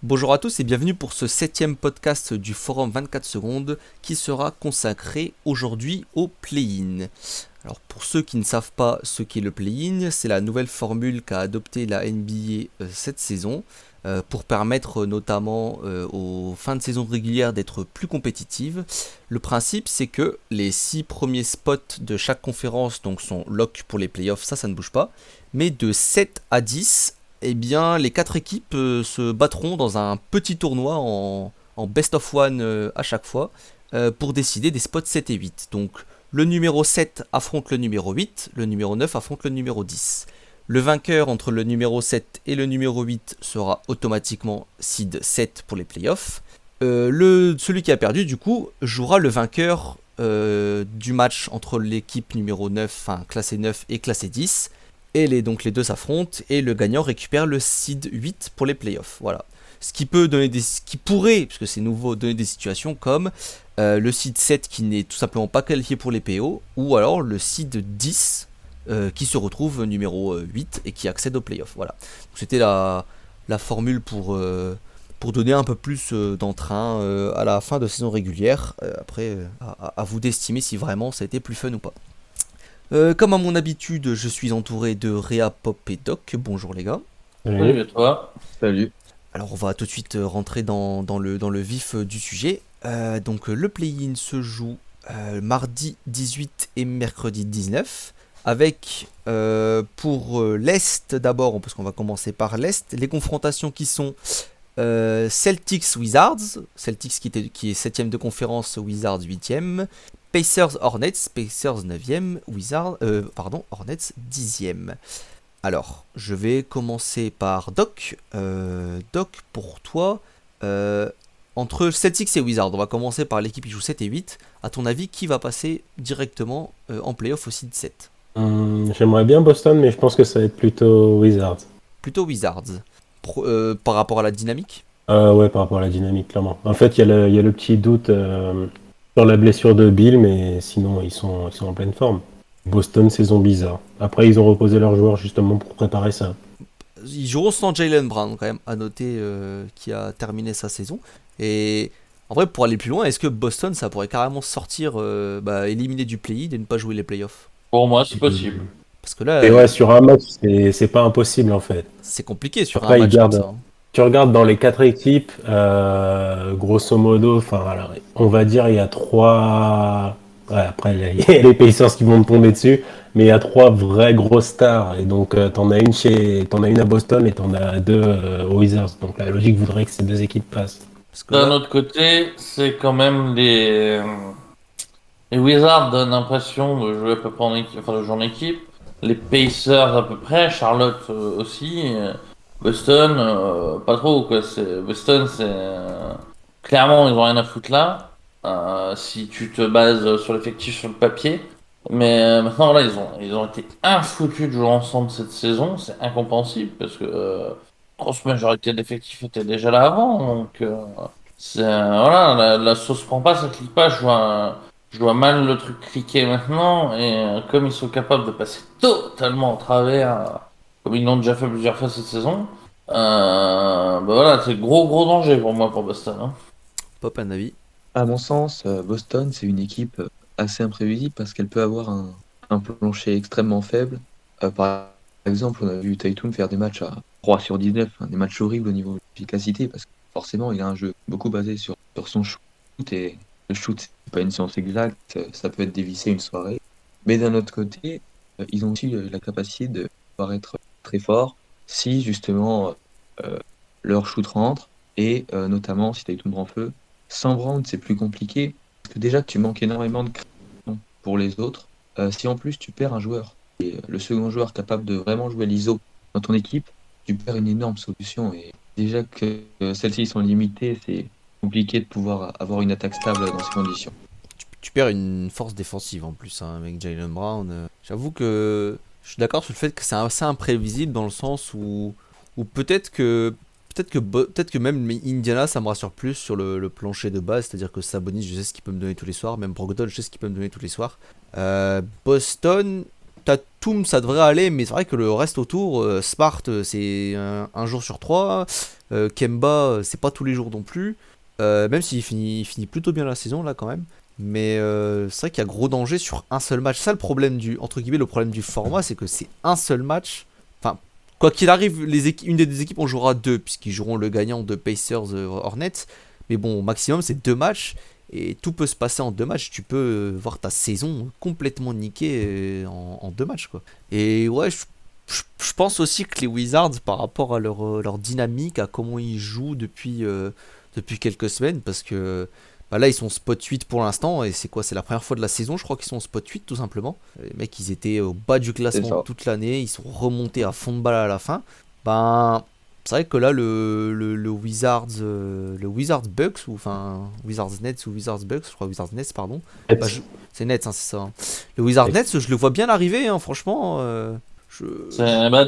Bonjour à tous et bienvenue pour ce 7e podcast du forum 24 secondes qui sera consacré aujourd'hui au play-in. Alors pour ceux qui ne savent pas ce qu'est le play-in, c'est la nouvelle formule qu'a adoptée la NBA cette saison pour permettre notamment aux fins de saison régulière d'être plus compétitives. Le principe c'est que les 6 premiers spots de chaque conférence donc, sont lock pour les playoffs, ça ne bouge pas, mais de 7 à 10, eh bien, les 4 équipes se battront dans un petit tournoi en best of one à chaque fois pour décider des spots 7 et 8. Donc le numéro 7 affronte le numéro 8, le numéro 9 affronte le numéro 10. Le vainqueur entre le numéro 7 et le numéro 8 sera automatiquement seed 7 pour les playoffs. Celui qui a perdu, du coup, jouera le vainqueur du match entre l'équipe numéro 9, enfin classé 9 et classé 10. Et donc les deux s'affrontent et le gagnant récupère le seed 8 pour les playoffs. Voilà. Ce qui pourrait, puisque c'est nouveau, donner des situations comme le seed 7 qui n'est tout simplement pas qualifié pour les PO, ou alors le seed 10 qui se retrouve numéro 8 et qui accède aux playoffs. Voilà. Donc, c'était la formule pour donner un peu plus d'entrain à la fin de saison régulière. Après, à vous d'estimer si vraiment ça a été plus fun ou pas. Comme à mon habitude, je suis entouré de Réa, Pop et Doc. Bonjour les gars. Salut Oui, à toi. salut. Alors on va tout de suite rentrer dans le vif du sujet. Donc le play-in se joue mardi 18 et mercredi 19. Avec pour l'Est d'abord, parce qu'on va commencer par l'Est, les confrontations qui sont Celtics Wizards, Celtics qui est 7ème de conférence, Wizards 8ème, Pacers Hornets, Pacers 9ème, Hornets 10ème. Alors, je vais commencer par Doc. Doc, pour toi, entre Celtics et Wizards, on va commencer par l'équipe qui joue 7 et 8. À ton avis, qui va passer directement en playoff au seed 7? J'aimerais bien Boston, mais je pense que ça va être plutôt Wizards. Plutôt Wizards. Par rapport à la dynamique. Ouais, par rapport à la dynamique, clairement. En fait, il y a le petit doute sur la blessure de Bill, mais sinon, ils sont en pleine forme. Boston, saison bizarre. Après, ils ont reposé leurs joueurs justement pour préparer ça. Ils joueront sans Jaylen Brown, quand même, à noter, qui a terminé sa saison. Et en vrai, pour aller plus loin, est-ce que Boston, ça pourrait carrément sortir, éliminer du play-in et ne pas jouer les playoffs? Pour moi, c'est possible. Parce que là, Et ouais, sur un match, c'est pas impossible en fait. c'est compliqué sur un Après, ils match comme ça, gardent. hein. Tu regardes dans les quatre équipes, grosso modo, enfin, alors, on va dire il y a trois. Ouais, après, il y a les Pacers qui vont te tomber dessus, mais il y a trois vraies grosses stars. Et donc, t'en as une à Boston et t'en as deux aux Wizards. Donc, la logique voudrait que ces deux équipes passent. Parce que D'un là, autre côté, c'est quand même les Wizards donnent l'impression de jouer à peu près en équipe, enfin de jouer en équipe. Les Pacers à peu près, Charlotte aussi, Boston, pas trop quoi. Boston, clairement ils ont rien à foutre là. Si tu te bases sur l'effectif sur le papier. Mais maintenant là, ils ont été infoutus de jouer ensemble cette saison. C'est incompréhensible parce que grosse majorité d'effectifs étaient déjà là avant. Donc voilà, la sauce prend pas, ça clique pas. Je vois mal le truc cliquer maintenant. Et comme ils sont capables de passer totalement au travers, comme ils l'ont déjà fait plusieurs fois cette saison, bah voilà, c'est gros gros danger pour moi pour Boston, hein. Pop un avis. À mon sens, Boston, c'est une équipe assez imprévisible parce qu'elle peut avoir un plancher extrêmement faible. Par exemple, on a vu Tatum faire des matchs à 3 sur 19, hein, des matchs horribles au niveau de l'efficacité parce que forcément, il a un jeu beaucoup basé sur son shoot et le shoot, c'est pas une science exacte, ça peut être dévissé une soirée. Mais d'un autre côté, ils ont aussi la capacité de pouvoir être très forts si justement euh, leur shoot rentre et notamment si Tatum prend feu. Sans Brown, c'est plus compliqué, parce que déjà que tu manques énormément de création pour les autres. Si en plus tu perds un joueur, et le second joueur capable de vraiment jouer l'ISO dans ton équipe, tu perds une énorme solution. Et déjà que celles-ci sont limitées, c'est compliqué de pouvoir avoir une attaque stable dans ces conditions. Tu perds une force défensive en plus, hein, avec Jaylen Brown. J'avoue que je suis d'accord sur le fait que c'est assez imprévisible dans le sens où peut-être que même Indiana ça me rassure plus sur le plancher de base, c'est-à-dire que Sabonis je sais ce qu'il peut me donner tous les soirs, même Brogdon je sais ce qu'il peut me donner tous les soirs. Boston, t'as Tatum, ça devrait aller, mais c'est vrai que le reste autour, Smart, c'est un jour sur trois. Kemba, c'est pas tous les jours non plus. Même s'il finit plutôt bien la saison là quand même. Mais c'est vrai qu'il y a gros danger sur un seul match. Ça, le problème entre guillemets, le problème du format, c'est que c'est un seul match. Enfin, quoi qu'il arrive, une des deux équipes en jouera deux, puisqu'ils joueront le gagnant de Pacers Hornets. Mais bon, au maximum, c'est deux matchs. Et tout peut se passer en deux matchs. Tu peux voir ta saison complètement niquée en deux matchs, quoi. Et ouais, je pense aussi que les Wizards, par rapport à leur dynamique, à comment ils jouent depuis quelques semaines, parce que bah là ils sont spot 8 pour l'instant, et c'est quoi? C'est la première fois de la saison, je crois qu'ils sont spot 8 tout simplement. Les mecs, ils étaient au bas du C'est classement ça. toute l'année, ils sont remontés à fond de balle à la fin. Ben, c'est vrai que là, le Wizards Bucks, ou enfin Wizards Nets ou Wizards Bucks, je crois Wizards Nets, pardon. Bah, c'est Nets, hein, c'est ça, hein. Le Wizards Ouais. Nets, je le vois bien arriver, hein, franchement. Je...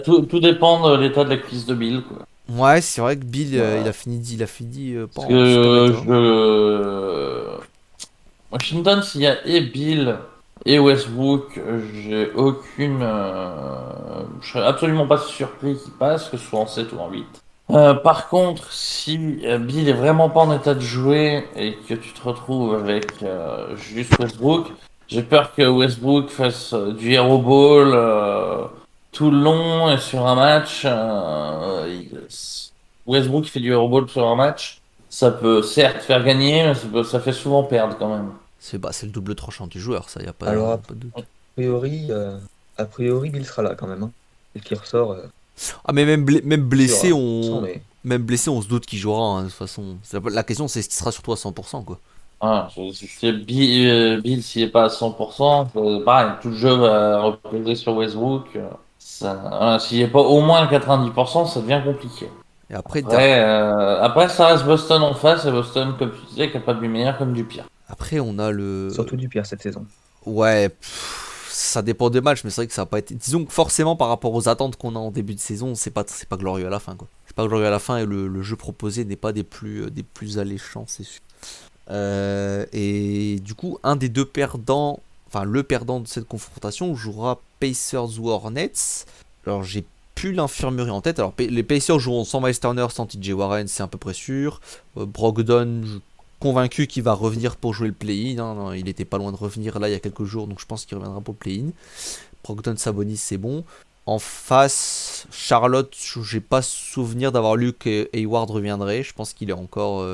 Tout dépend de l'état de la cuisse de Bill, quoi. Ouais, c'est vrai que Bill, Voilà. il a fini pas Parce que en super état. Washington, s'il y a et Bill et Westbrook, j'ai aucune. Je serais absolument pas surpris qu'ils passent, que ce soit en 7 ou en 8. Par contre, si Bill est vraiment pas en état de jouer et que tu te retrouves avec juste Westbrook, j'ai peur que Westbrook fasse du hero ball tout le long et sur un match. Westbrook qui fait du hero ball sur un match, ça peut certes faire gagner, mais ça fait souvent perdre quand même. C'est le double tranchant du joueur, ça, y a Alors, a pas de doute. priori, Bill sera là quand même, hein. Et qui ressort Ah, mais même sur blessé, sans on. mais Même blessé, on se doute qu'il jouera, hein, de toute façon. La question, c'est est-ce qu'il sera surtout à 100%, quoi. Voilà, si Bill s'il est pas à 100%, pareil, tout le jeu va reposer sur Westbrook. Voilà, s'il est pas au moins à 90%, ça devient compliqué. Et Après, ça reste Boston en face, et Boston, comme tu disais, capable du meilleur comme du pire. après, on a le. surtout du pire cette saison. Ouais, ça dépend des matchs, mais c'est vrai que ça va pas été. Disons que forcément, par rapport aux attentes qu'on a en début de saison, c'est pas glorieux à la fin, quoi. C'est pas glorieux à la fin, et le jeu proposé n'est pas des plus alléchants, c'est sûr. Et du coup, un des deux perdants, enfin le perdant de cette confrontation, jouera Pacers ou Hornets. Alors j'ai plus l'infirmerie en tête. Alors les Pacers joueront sans Miles Turner, sans TJ Warren, c'est à peu près sûr. Brogdon, je suis convaincu qu'il va revenir pour jouer le play-in, hein. Non, il était pas loin de revenir là il y a quelques jours, donc je pense qu'il reviendra pour le play-in. Brogdon, Sabonis, c'est bon. En face, Charlotte, j'ai pas souvenir d'avoir lu que Hayward reviendrait. Je pense qu'il est Ouais, encore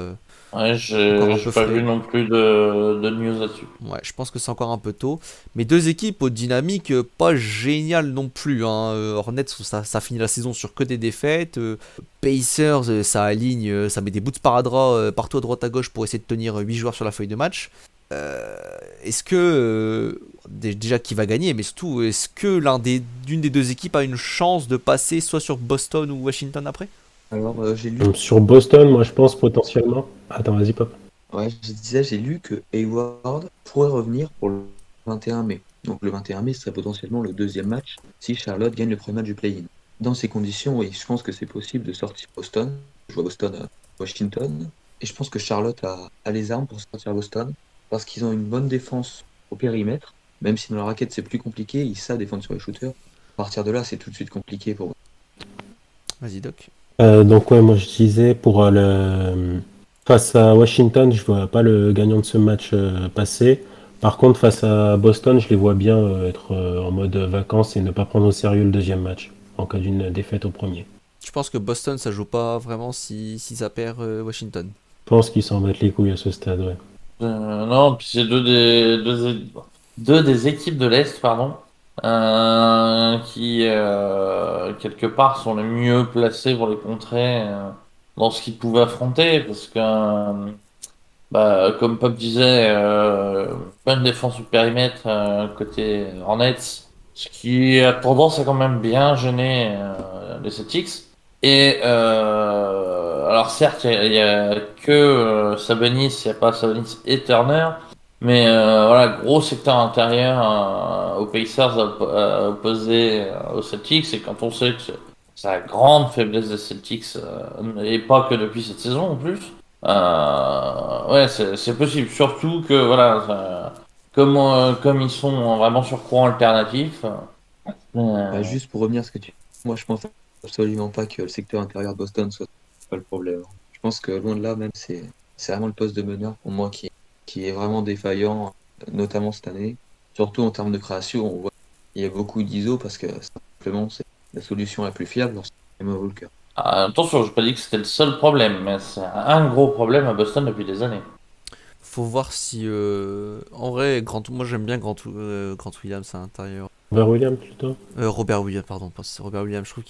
un j'ai peu pas vu frais. non plus de news là-dessus. Ouais, je pense que c'est encore un peu tôt. Mais deux équipes aux dynamiques pas géniales non plus, hein. Hornets, ça finit la saison sur que des défaites. Pacers, ça aligne, ça met des bouts de sparadrap partout à droite à gauche pour essayer de tenir 8 joueurs sur la feuille de match. Est-ce que, déjà qui va gagner, mais surtout, est-ce que d'une des deux équipes a une chance de passer soit sur Boston ou Washington après? Alors, j'ai lu, Sur Boston, moi je pense potentiellement. Attends, vas-y, Pop. ouais, je disais, j'ai lu que Hayward pourrait revenir pour le 21 mai. Donc le 21 mai serait potentiellement le deuxième match si Charlotte gagne le premier match du play-in. Dans ces conditions, oui, je pense que c'est possible de sortir Boston. Je vois Boston à Washington. Et je pense que Charlotte a les armes pour sortir Boston parce qu'ils ont une bonne défense au périmètre. Même si dans la raquette c'est plus compliqué, ils savent défendre sur les shooters. À partir de là, c'est tout de suite compliqué pour eux. Vas-y, Doc. Donc ouais, moi je disais pour face à Washington, je vois pas le gagnant de ce match passer. Par contre, face à Boston, je les vois bien être en mode vacances et ne pas prendre au sérieux le deuxième match en cas d'une défaite au premier. Je pense que Boston, ça joue pas vraiment si ça perd Washington. Je pense qu'ils s'en battent les couilles à ce stade, ouais. Non, puis c'est deux des équipes de l'Est, pardon, qui quelque part sont les mieux placées pour les contrer dans ce qu'ils pouvaient affronter, parce que bah, comme Pop disait, pas une défense au périmètre côté Hornets, ce qui a tendance à quand même bien gêner les Celtics. Et alors certes, il y a que Sabonis, il n'y a pas Sabonis et Turner, mais voilà, gros secteur intérieur aux Pacers à opposer aux Celtics, et quand on sait que c'est la grande faiblesse des Celtics, et pas que depuis cette saison en plus, ouais, c'est possible. Surtout que voilà, comme ils sont vraiment sur courant alternatif, Juste pour revenir à ce que tu moi je pense absolument pas que le secteur intérieur de Boston soit pas le problème. Je pense que loin de là, même, c'est vraiment le poste de meneur pour moi qui est vraiment défaillant, notamment cette année. Surtout en termes de création, on voit qu'il y a beaucoup d'ISO parce que simplement c'est la solution la plus fiable lorsqu'il y a Kemba Walker. Attention, je pas dit que c'était le seul problème, mais c'est un gros problème à Boston depuis des années. Faut voir si. En vrai, moi j'aime bien Grant Williams à l'intérieur. Robert Williams plutôt. Robert Williams, pardon, c'est Robert Williams. Je trouve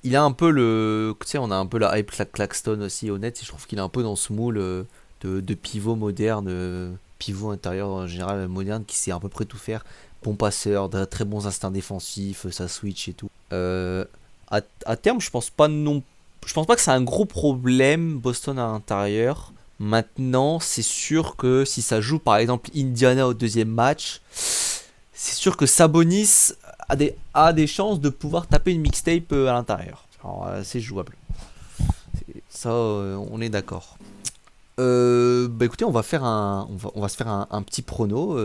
il a un peu le. Tu sais, on a un peu la hype Claxton aussi, honnête. Et je trouve qu'il est un peu dans ce moule de pivot moderne, pivot intérieur en général moderne, qui sait à peu près tout faire. Bon passeur, très bons instincts défensifs, ça switch et tout. À terme, je pense pas que c'est un gros problème Boston à l'intérieur. Maintenant, c'est sûr que si ça joue par exemple Indiana au deuxième match, c'est sûr que Sabonis a des chances de pouvoir taper une mixtape à l'intérieur. Alors, c'est jouable. Ça, on est d'accord. Bah écoutez, on va se faire un petit prono.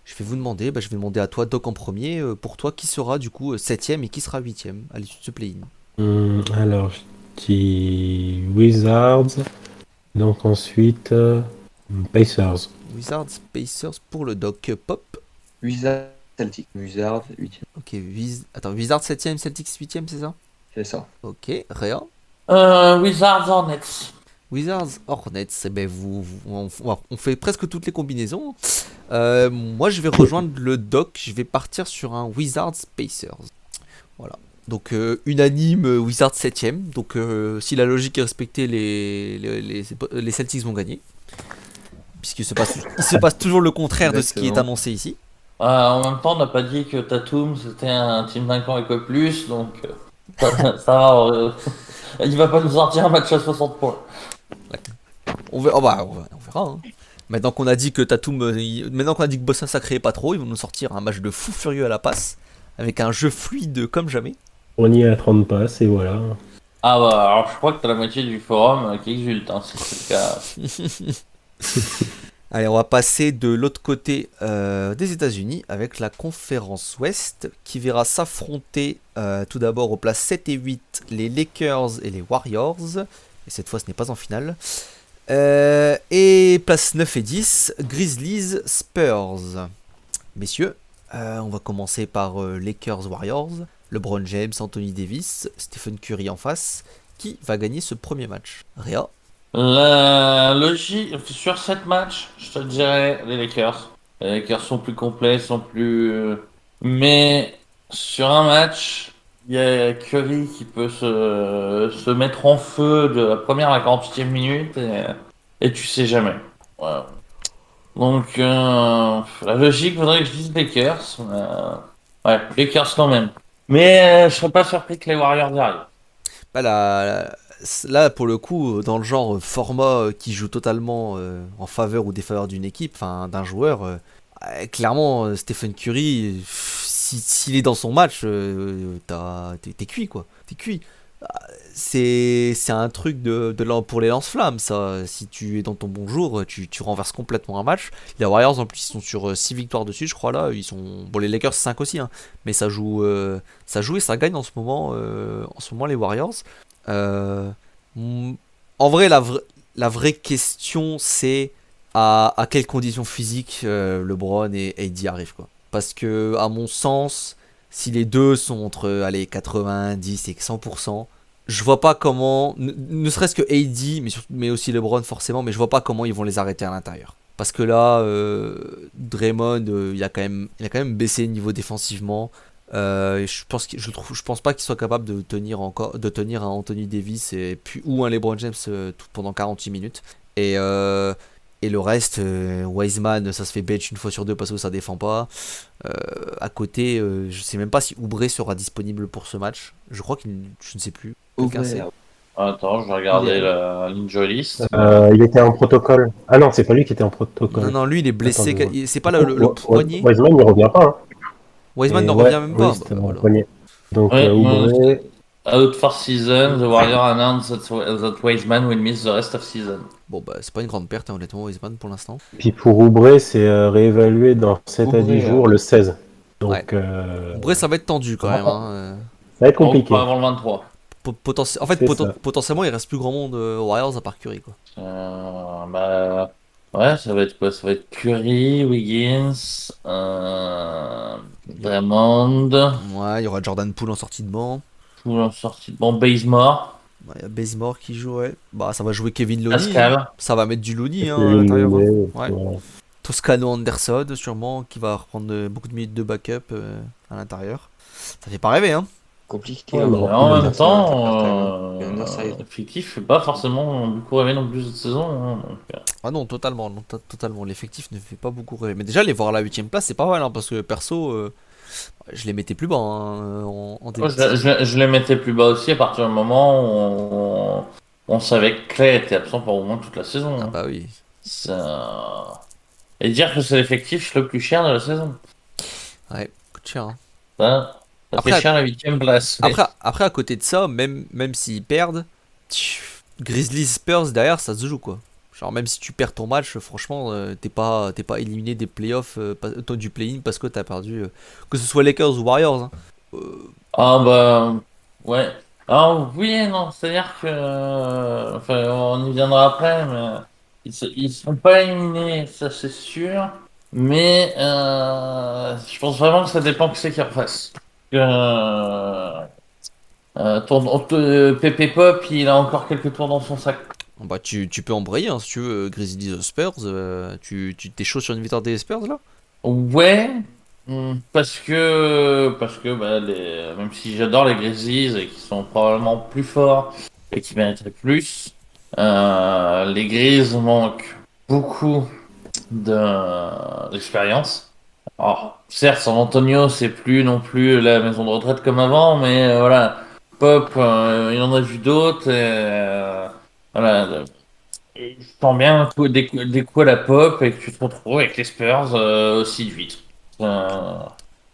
Je vais vous demander, je vais demander à toi, Doc, en premier. Pour toi, qui sera du coup 7ème et qui sera 8ème à l'issue de ce play-in? Alors, je dis Wizards. Donc ensuite, Pacers. Wizards, Pacers pour le Doc. Pop. Wizards, Celtic. Wizards, 8 Ok, attends, Wizards 7ème, Celtics 8ème, c'est ça? c'est ça. Ok, Réa. Wizards Hornets. Wizards, Hornets, eh ben on fait presque toutes les combinaisons. Moi, je vais rejoindre le Doc, je vais partir sur un Wizards Pacers. Voilà. Donc, unanime Wizards 7ème. Donc, si la logique est respectée, les Celtics vont gagner. Puisqu'il se passe toujours le contraire de ce qui est Exactement. annoncé ici. En même temps, on n'a pas dit que Tatum c'était un team d'un camp et que plus, donc ça va. Il va pas nous sortir un match à 60 points. On verra, on verra, hein. Maintenant qu'on a dit que maintenant qu'on a dit que Boston ça créait pas trop, ils vont nous sortir un match de fou furieux à la passe, avec un jeu fluide comme jamais. On y est à 30 passes et voilà. Ah bah, alors je crois que t'as la moitié du forum qui exulte, hein, si c'est le cas. Allez, on va passer de l'autre côté des États-Unis avec la conférence Ouest qui verra s'affronter tout d'abord aux places 7 et 8 les Lakers et les Warriors. Et cette fois, ce n'est pas en finale. Et place 9 et 10, Grizzlies Spurs. Messieurs, on va commencer par Lakers Warriors. LeBron James, Anthony Davis, Stephen Curry en face. Qui va gagner ce premier match? Réa? La logique, sur 7 matchs, je te dirais les Lakers. Les Lakers sont plus complets, sont plus. Mais sur un match, il y a Curry qui peut se mettre en feu de la première à la 48e minute et tu sais jamais. Voilà. Donc, la logique voudrait que je dise Lakers. Ouais, Lakers quand même. Mais je serais pas surpris que les Warriors y arrivent. Bah, là, pour le coup, dans le genre format qui joue totalement en faveur ou défaveur d'une équipe, enfin d'un joueur, clairement, Stephen Curry, s'il est dans son match, t'es cuit, quoi. T'es cuit. C'est un truc pour les lance-flammes, ça. Si tu es dans ton bon jour, tu renverses complètement un match. Les Warriors, en plus, ils sont sur 6 victoires dessus, je crois, là. Ils sont... Bon, les Lakers, 5 aussi, hein. Mais ça joue et ça gagne en ce moment les Warriors. Euh, En vrai, la vraie question, c'est à quelles conditions physiques LeBron et AD arrivent, quoi. Parce que, à mon sens, si les deux sont entre allez, 90 et 100%, je vois pas comment, ne serait-ce que AD, mais aussi LeBron forcément, mais je vois pas comment ils vont les arrêter à l'intérieur. Parce que là, Draymond, il a quand même baissé le niveau défensivement. Je pense pas qu'il soit capable de tenir un Anthony Davis ou un LeBron James pendant 48 minutes. Et le reste, Wiseman, ça se fait bench une fois sur deux parce que ça défend pas. À côté, je sais même pas si Oubre sera disponible pour ce match. Je ne sais plus. Quelqu'un sait? Attends, je vais regarder la l'injury list. Il était en protocole. Ah non, c'est pas lui qui était en Non, protocole. non, lui il est blessé. Attends, C'est pas le poignet. Wiseman, il revient pas. Hein. Wiseman Et ne ouais, revient même pas. oui, c'était Bah, dans le voilà. poignet. Donc, Ouais, Oubre. out for season, the Warrior announced that Wiseman will miss the rest of season. Bon, bah, c'est pas une grande perte, hein, honnêtement, Wiseman pour l'instant. Puis pour Oubre, c'est réévalué dans 7 à 10 Oubre, jours le 16. Donc, Ouais. En vrai, ça va être tendu quand même. Hein. ça va être Bon, compliqué. pas avant le 23. En fait, C'est ça. potentiellement, il reste plus grand monde aux Warriors à part Curry, quoi. Bah, ouais, ça va être quoi? Ça va être Curry, Wiggins, Draymond, Ouais, il y aura Jordan Poole en sortie de banc. tout en sortie. Bon, Bazemore, Ouais, il y a Bazemore qui joue, ouais. Bah, ça va jouer Kevin Looney. Hein. Pascal. Ça va mettre du Looney hein, à Kevin l'intérieur. Hein. Looney, Ouais. voilà. Toscano Anderson, sûrement, qui va reprendre beaucoup de minutes de backup à l'intérieur. Ça fait pas rêver, hein. Compliqué. Ouais, hein, mais Mais pour en même Anderson, temps, et Underside. l'effectif fait pas forcément beaucoup rêver non plus cette saison. Hein, donc, Ah non, totalement, non, totalement. L'effectif ne fait pas beaucoup rêver. Mais déjà, les voir à la 8ème place, c'est pas mal, hein, parce que perso, je les mettais plus bas hein, en début moi, de saison. je les mettais plus bas aussi à partir du moment où on savait que Clay était absent pour au moins toute la saison. Ah Hein. bah oui. Et dire que c'est l'effectif le plus cher de la saison. Ouais, coûte cher. Hein. Ça fait Après, cher la 8ème place. Mais... après, à côté de ça, même s'ils perdent, Grizzlies Spurs derrière, ça se joue quoi. Genre, même si tu perds ton match, franchement, t'es pas éliminé des playoffs, du play-in parce que t'as perdu. Que ce soit Lakers ou Warriors. Hein. Ah bah ouais. Alors oui et non, c'est-à-dire que enfin on y viendra après, mais ils sont pas éliminés, ça c'est sûr. Mais je pense vraiment que ça dépend que c'est qui refasse. Que Pépé Pop, il a encore quelques tours dans son sac. Bah, tu peux embrayer hein, si tu veux, Grizzlies Spurs. T'es chaud sur une victoire des Spurs là? Ouais, parce que bah, même si j'adore les Grizzlies et qui sont probablement plus forts et qui mériteraient plus, les Grizzlies manquent beaucoup d'expérience. Alors, certes, San Antonio, c'est plus non plus la maison de retraite comme avant, mais voilà, Pop, il en a vu d'autres. Et, voilà, et je sens bien des coups à la Pop et que tu te retrouves avec les Spurs aussi vite. Euh, Du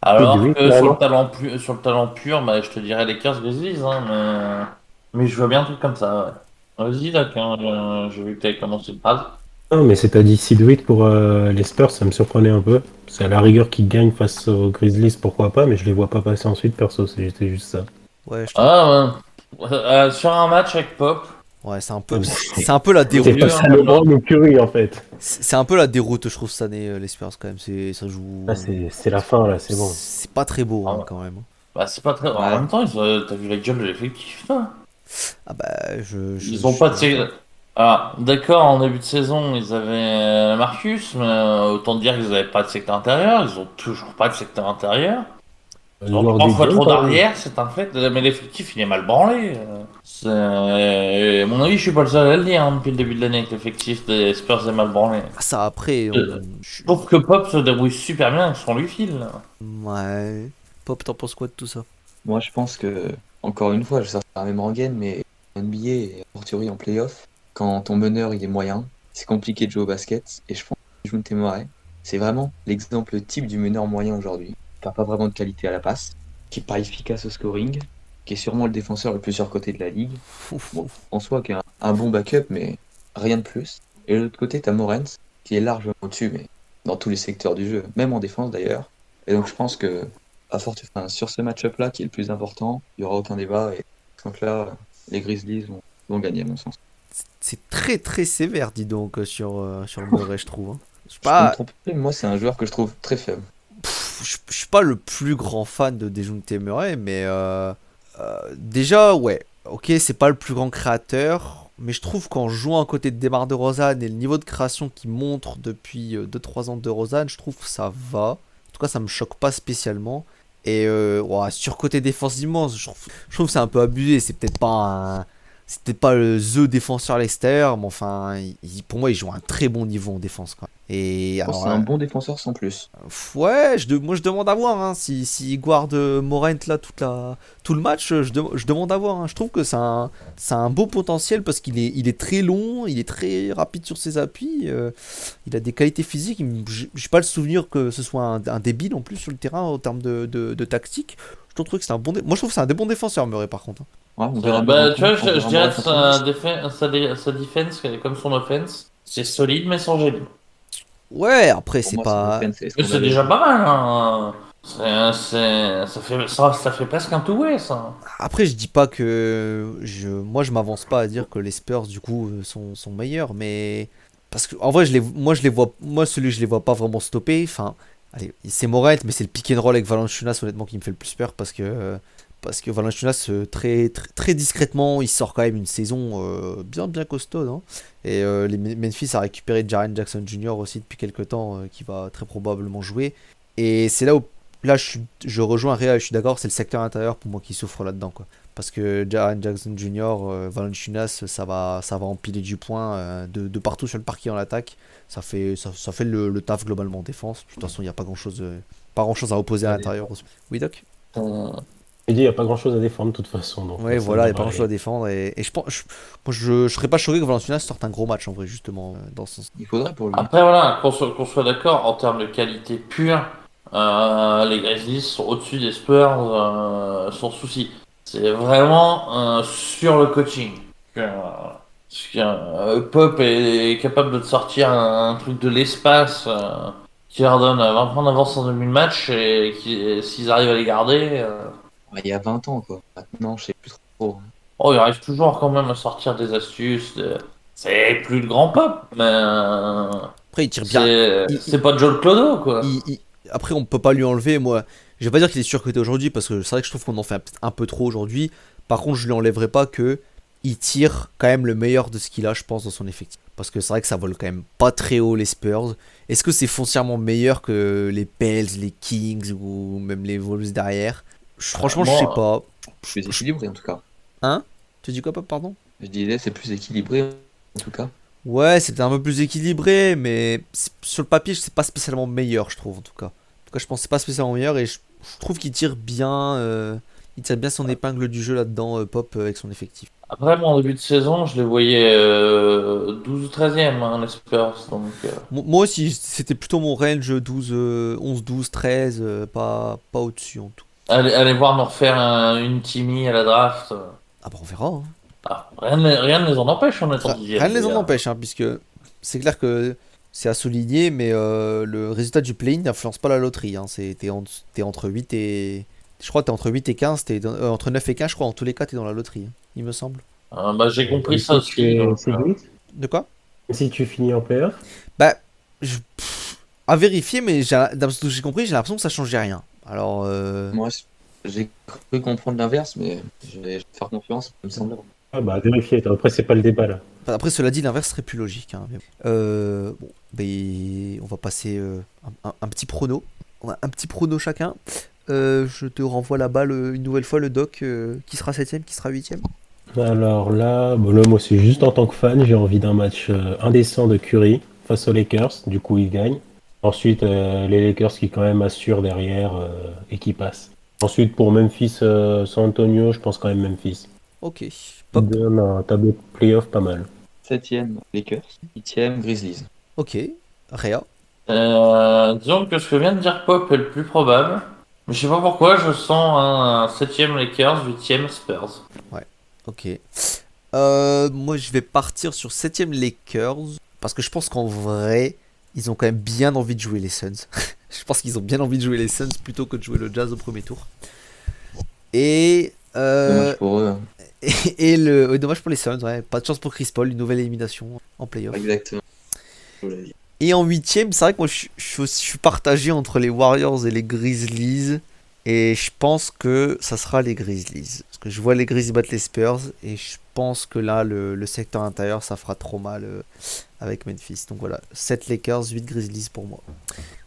alors 8, que carrément. sur le talent pur, bah, je te dirais les Lakers Grizzlies, hein, mais je vois bien un truc comme ça. Ouais. Vas-y, là, j'ai vu que tu avais commencé une phrase. Non, mais c'est à 10 de 8 pour les Spurs, ça me surprenait un peu. C'est à la rigueur qu'ils gagnent face aux Grizzlies, pourquoi pas, mais je les vois pas passer ensuite, perso, c'était juste ça. Ouais, je trouve. Ah, ouais. Sur un match avec Pop, Ouais, c'est un peu, Ouais, c'est un peu la C'est déroute. pas ça le Brown ou Curry en fait. C'est un peu la déroute, je trouve, cette année, les Spurs quand même. Ça joue. Ah, c'est la fin là, c'est bon. C'est pas très beau ah, hein, ouais. quand même. Bah, c'est pas très. En Ouais. même temps, t'as vu la gueule de l'effectif, toi. Ah bah, Ils ont pas de. Ah, d'accord, en début de saison, ils avaient Marcus, mais autant dire qu'ils avaient pas de secteur intérieur. Ils ont toujours pas de secteur intérieur. Ils ont trois Lord fois John, trop quand même. d'arrière, c'est un fait. Mais l'effectif, il est mal branlé. À mon avis, je suis pas le seul à le dire hein, depuis le début de l'année que l'effectif des Spurs est mal branlé. Ça après, Je trouve que Pop se débrouille super bien sans lui fil. ouais. Pop, t'en penses quoi de tout ça? Moi, je pense que, encore une fois, je sors la même rengaine, mais en NBA et a fortiori en playoff, quand ton meneur il est moyen, c'est compliqué de jouer au basket. Et je pense que Dejounte Murray, c'est vraiment l'exemple type du meneur moyen aujourd'hui, qui n'a pas vraiment de qualité à la passe, qui est pas efficace au scoring, qui est sûrement le défenseur le plus surcoté de la ligue. Bon, en soi, qui est un bon backup, mais rien de plus. Et de l'autre côté, t'as Morens, qui est largement au-dessus, mais dans tous les secteurs du jeu, même en défense d'ailleurs. Et donc je pense que sur ce match-up-là, qui est le plus important, il n'y aura aucun débat. Et donc là, les Grizzlies vont gagner, à mon sens. C'est très très sévère, dis donc, sur Murray, je trouve. Hein. Je sais Je peux me pas, tromper, mais moi, c'est un joueur que je trouve très faible. je suis pas le plus grand fan de Dejounte Murray, mais déjà, ouais, ok, c'est pas le plus grand créateur, mais je trouve qu'en jouant à côté de DeMar DeRozan et le niveau de création qu'il montre depuis 2-3 ans de DeRozan, je trouve que ça va. En tout cas, ça me choque pas spécialement. Et ouais, surcoté défensivement, je trouve que c'est un peu abusé. C'est peut-être pas le The défenseur à l'extérieur, mais enfin, pour moi, il joue à un très bon niveau en défense. Quoi. Et Je pense alors, que c'est un bon défenseur sans plus. ouais, moi je demande à voir. Hein, si guarde Morant là tout le match, je demande à voir. Hein. Je trouve que c'est un beau potentiel parce il est très long, il est très rapide sur ses appuis, il a des qualités physiques. J'ai pas le souvenir que ce soit un débile en plus sur le terrain en termes de tactique. Je trouve que c'est un bon. Moi je trouve que c'est un des bons défenseurs, Murray par contre. Hein. Ouais, on verra Bah, bien. tu vois, On verra je bien dirais que contre sa defense, comme son offense, c'est solide mais sans génie. Ouais, après Pour c'est moi, son pas. offense est Mais c'est scandaleuse. déjà pas mal. Hein. Ça fait presque un two-way, ça. Après, je dis pas que moi je m'avance pas à dire que les Spurs du coup sont meilleurs, mais parce que en vrai moi je les vois, moi celui je les vois pas vraiment stopper. Enfin, allez, c'est Morant, mais c'est le pick and roll avec Valanciunas honnêtement qui me fait le plus peur parce que Valanciunas très discrètement il sort quand même une saison bien costaud, hein. Et Memphis a récupéré Jaren Jackson Jr. aussi depuis quelques temps qui va très probablement jouer. Et c'est là où là, je rejoins Réa, je suis d'accord, c'est le secteur intérieur pour moi qui souffre là-dedans, quoi. Parce que Jaren Jackson Jr., Valanciunas, ça va empiler du point de partout sur le parquet en attaque. Ça fait le taf globalement en défense. De toute façon, il n'y a pas grand-chose à opposer à l'intérieur. Oui, Doc? Euh, Il dit, il n'y a pas grand-chose à défendre de toute façon, donc Ouais, ça voilà, il n'y a pas devrait grand-chose à aller. défendre. Et je pense, moi, je serais pas choqué que Valanciunas sorte un gros match en vrai, justement, dans ce sens. Il faudrait pour lui. Après, voilà, qu'on soit d'accord, en termes de qualité pure, les Grizzlies sont au-dessus des Spurs sans souci. C'est vraiment sur le coaching. Pop est capable de te sortir un truc de l'espace qui leur donne 20 points d'avance en demi de match et s'ils arrivent à les garder, Il y a 20 ans, quoi. Maintenant, je sais plus trop. oh, ils arrivent toujours quand même à sortir des astuces. C'est plus le grand Pop, mais Après, il tire bien. c'est pas Joe Clodo, quoi. il- il- Après, on peut pas lui enlever. Moi, je vais pas dire qu'il est surcoté aujourd'hui parce que c'est vrai que je trouve qu'on en fait peut-être un peu trop aujourd'hui. Par contre, je lui enlèverai pas que il tire quand même le meilleur de ce qu'il a, je pense, dans son effectif. Parce que c'est vrai que ça vole quand même pas très haut les Spurs. Est-ce que c'est foncièrement meilleur que les Pels, les Kings ou même les Wolves derrière? Franchement, je sais Moi, pas. Plus équilibré, en tout cas. Hein? Tu dis quoi, Pop, pardon? Je disais, c'est plus équilibré, en tout cas. Ouais, c'était un peu plus équilibré, mais sur le papier, c'est pas spécialement meilleur, je trouve, en tout cas. En tout cas, je pense que c'est pas spécialement meilleur et je trouve qu'il tire bien, il tire bien son épingle du jeu là-dedans, Pop, avec son effectif. après, moi, en début de saison, je les voyais 12 ou 13e, hein, les Spurs. Donc, Moi aussi, c'était plutôt mon range 12, 11, 12, 13, pas au-dessus en tout. allez voir nous refaire une Timmy à la draft. Ah bah on verra, hein. Ah, rien ne les en empêche en étant Rien dixième, ne les les en gars. empêche, hein, puisque c'est clair que c'est à souligner, mais le résultat du play-in n'influence pas la loterie, hein. T'es entre 8 et... Je crois que t'es entre 8 et 15, entre 9 et 15, je crois, en tous les cas, t'es dans la loterie, hein, il me semble. Bah, j'ai Et compris ça si tu aussi. es Donc, séduite, De quoi? si tu finis en playoff, Bah, à vérifier, mais d'après ce que j'ai compris, j'ai l'impression que ça changeait rien. Alors, Moi, j'ai cru comprendre l'inverse, mais je vais faire confiance, il me semble. ah bah vérifier. Après, c'est pas le débat là. enfin, après, cela dit, l'inverse serait plus logique, hein, mais bon. Bon, ben, on va passer un petit prono. On a un petit prono chacun. Je te renvoie la balle une nouvelle fois, le doc. Qui sera septième, qui sera huitième? Alors là, bon, là, moi, c'est juste en tant que fan, j'ai envie d'un match indécent de Curry face aux Lakers. Du coup, ils gagnent. Ensuite, les Lakers qui quand même assurent derrière et qui passent. Ensuite, pour Memphis, San Antonio, je pense quand même Memphis. Ok. Qui Pop. donne un tableau de playoff pas mal. 7e, Lakers. 8e, Grizzlies. Ok. Réa. disons que ce que vient de dire Pop est le plus probable. Mais je sais pas pourquoi, je sens un 7e Lakers, 8e Spurs. Ouais. Ok. Moi, je vais partir sur septième Lakers. Parce que je pense qu'en vrai, ils ont quand même bien envie de jouer les Suns. Je pense qu'ils ont bien envie de jouer les Suns plutôt que de jouer le Jazz au premier tour. Et, Dommage pour eux, hein. dommage pour les Suns, ouais. Pas de chance pour Chris Paul, une nouvelle élimination en playoff. Exactement. Je vous l'ai dit. Et en huitième, c'est vrai que moi je suis partagé entre les Warriors et les Grizzlies. Et je pense que ça sera les Grizzlies. Parce que je vois les Grizzlies battre les Spurs. Et je pense que là, le secteur intérieur, ça fera trop mal avec Memphis. Donc voilà, 7 Lakers, 8 Grizzlies pour moi.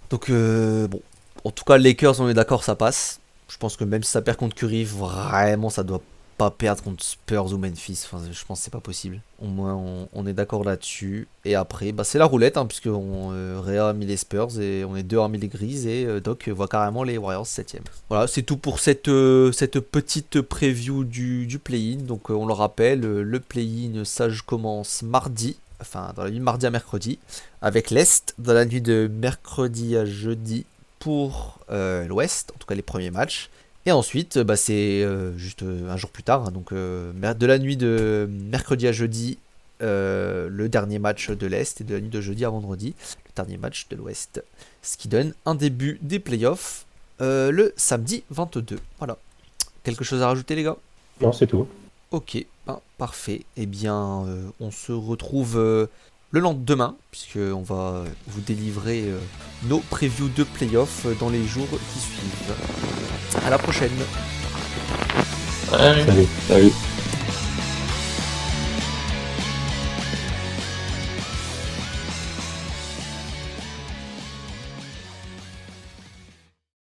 Donc bon, en tout cas, Lakers, on est d'accord, ça passe. Je pense que même si ça perd contre Curry, vraiment, ça doit pas perdre contre Spurs ou Memphis. Enfin, je pense que c'est pas possible. Au moins, on est d'accord là-dessus. Et après, bah, c'est la roulette, hein, puisque Réa a mis les Spurs et on est deux a mis les Grises. Et Doc voit carrément les Warriors 7ème. Voilà, c'est tout pour cette petite preview du play-in. Donc, on le rappelle, le play-in, ça je commence mardi. Enfin, dans la nuit de mardi à mercredi. Avec l'Est, dans la nuit de mercredi à jeudi pour l'Ouest, en tout cas les premiers matchs. Et ensuite, bah, c'est juste un jour plus tard, hein, donc de la nuit de mercredi à jeudi, le dernier match de l'Est, et de la nuit de jeudi à vendredi, le dernier match de l'Ouest. Ce qui donne un début des playoffs le samedi 22. Voilà. Quelque chose à rajouter, les gars? Non, c'est tout. Ok, ben, parfait. Eh bien, on se retrouve le lendemain, puisqu'on va vous délivrer nos previews de playoffs dans les jours qui suivent. À la prochaine. Ouais. Salut. Salut.